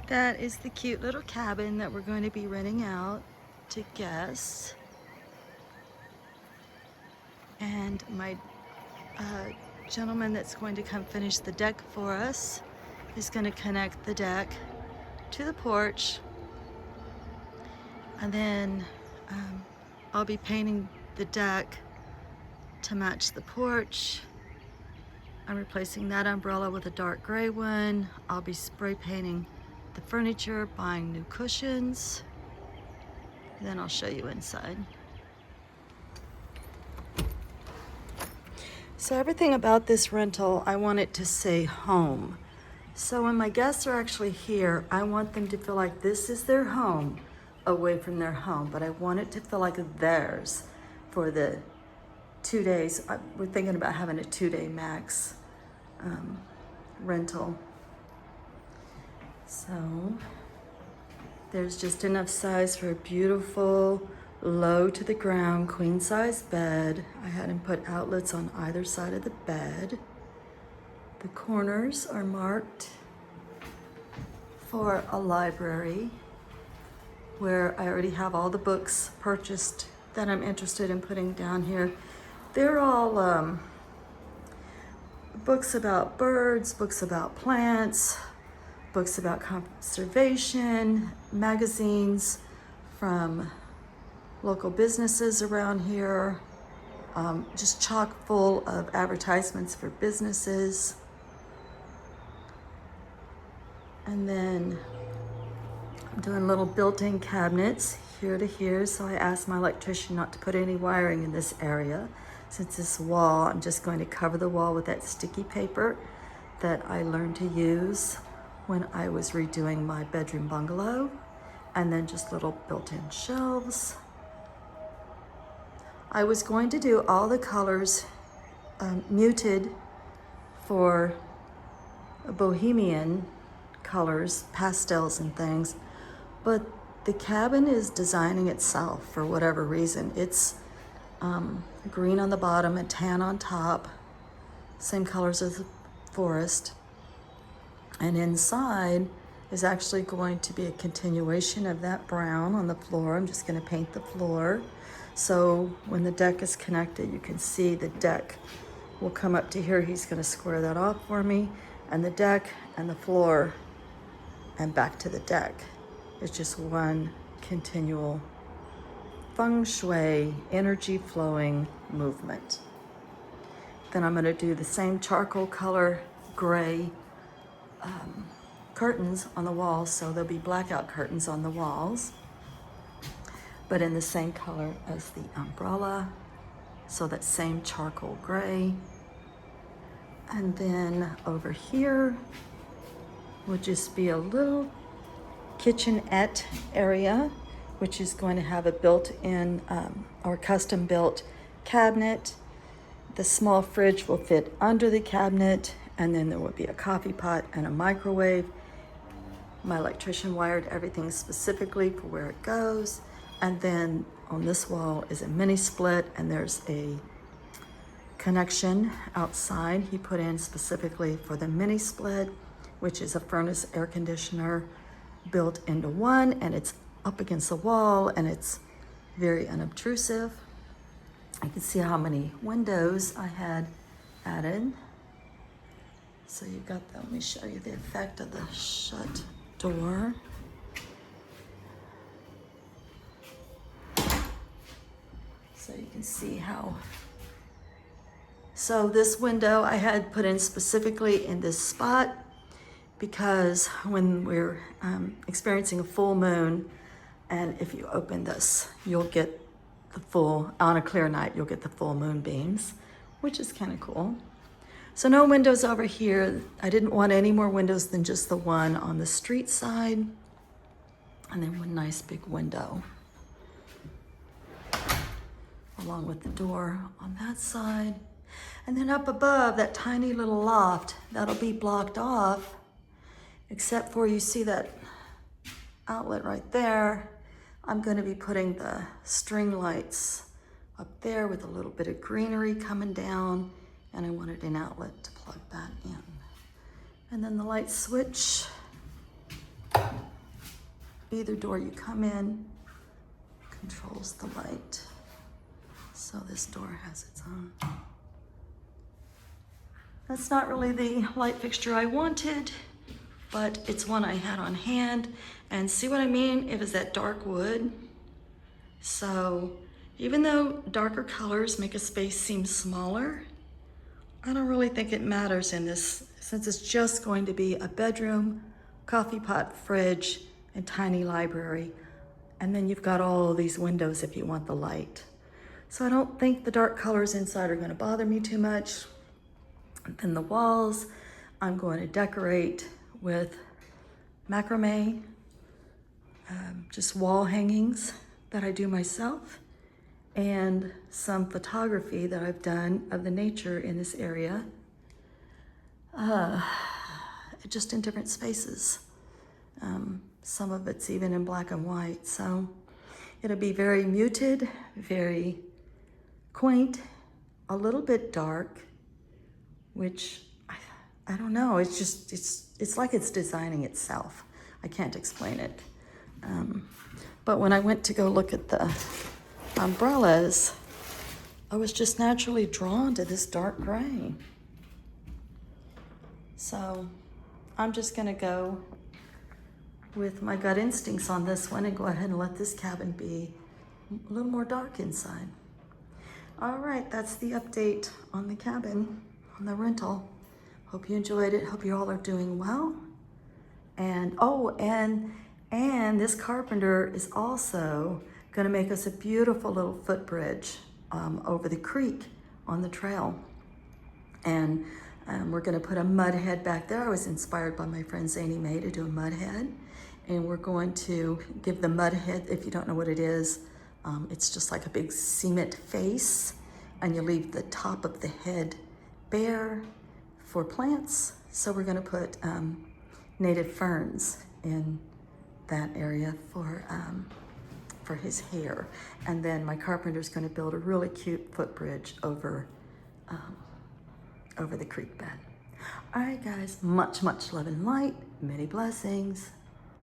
That is the cute little cabin that we're going to be renting out to guests. And my gentleman that's going to come finish the deck for us is going to connect the deck to the porch. And then I'll be painting the deck to match the porch. I'm replacing that umbrella with a dark gray one. I'll be spray painting the furniture, buying new cushions. Then I'll show you inside. So everything about this rental, I want it to say home. So when my guests are actually here, I want them to feel like this is their home away from their home, but I want it to feel like theirs for the 2 days. We're thinking about having a 2-day max rental. So there's just enough size for a beautiful low to the ground queen size bed. I had him put outlets on either side of the bed. The corners are marked for a library where I already have all the books purchased that I'm interested in putting down here. They're all books about birds, books about plants, books about conservation, magazines from local businesses around here, just chock full of advertisements for businesses. And then I'm doing little built-in cabinets here to here, so I asked my electrician not to put any wiring in this area. Since this wall, I'm just going to cover the wall with that sticky paper that I learned to use when I was redoing my bedroom bungalow, and then just little built-in shelves. I was going to do all the colors muted for bohemian colors, pastels and things, but the cabin is designing itself for whatever reason. It's green on the bottom and tan on top, same colors as the forest. And inside is actually going to be a continuation of that brown on the floor. I'm just going to paint the floor. So when the deck is connected, you can see the deck will come up to here. He's going to square that off for me. And the deck and the floor and back to the deck. It's just one continual feng shui, energy flowing movement. Then I'm going to do the same charcoal color gray curtains on the walls, so there'll be blackout curtains on the walls, but in the same color as the umbrella, so that same charcoal gray. And then over here will just be a little kitchenette area, which is going to have a built-in or custom-built cabinet. The small fridge will fit under the cabinet, and then there will be a coffee pot and a microwave. My electrician wired everything specifically for where it goes. And then on this wall is a mini split, and there's a connection outside he put in specifically for the mini split, which is a furnace air conditioner built into one, and it's up against the wall, and it's very unobtrusive. You can see how many windows I had added. So you've got that. Let me show you the effect of the shut door. So you can see how. So this window I had put in specifically in this spot because when we're experiencing a full moon, and if you open this, you'll get the full, on a clear night, you'll get the full moonbeams, which is kind of cool. So no windows over here. I didn't want any more windows than just the one on the street side. And then one nice big window along with the door on that side. And then up above, that tiny little loft, that'll be blocked off, except for, you see that outlet right there. I'm going to be putting the string lights up there with a little bit of greenery coming down, and I wanted an outlet to plug that in. And then the light switch either door you come in controls the light. So this door has its own. That's not really the light fixture I wanted, but it's one I had on hand. And see what I mean? It was that dark wood. So even though darker colors make a space seem smaller, I don't really think it matters in this, since it's just going to be a bedroom, coffee pot, fridge, and tiny library. And then you've got all these windows if you want the light. So I don't think the dark colors inside are going to bother me too much. And then the walls, I'm going to decorate with macrame, just wall hangings that I do myself, and some photography that I've done of the nature in this area, just in different spaces. Some of it's even in black and white, so it'll be very muted, very quaint, a little bit dark, which I don't know, it's just, it's like it's designing itself. I can't explain it. But when I went to go look at the umbrellas, I was just naturally drawn to this dark gray. So I'm just gonna go with my gut instincts on this one and go ahead and let this cabin be a little more dark inside. All right, that's the update on the cabin, on the rental. Hope you enjoyed it. Hope you all are doing well. And oh, and this carpenter is also gonna make us a beautiful little footbridge over the creek on the trail. And we're gonna put a mud head back there. I was inspired by my friend Zany Mae to do a mud head. And we're going to give the mud head, if you don't know what it is, it's just like a big cement face, and you leave the top of the head bare for plants. So we're gonna put native ferns in that area for his hair. And then my carpenter's gonna build a really cute footbridge over the creek bed. All right, guys, much, much love and light, many blessings.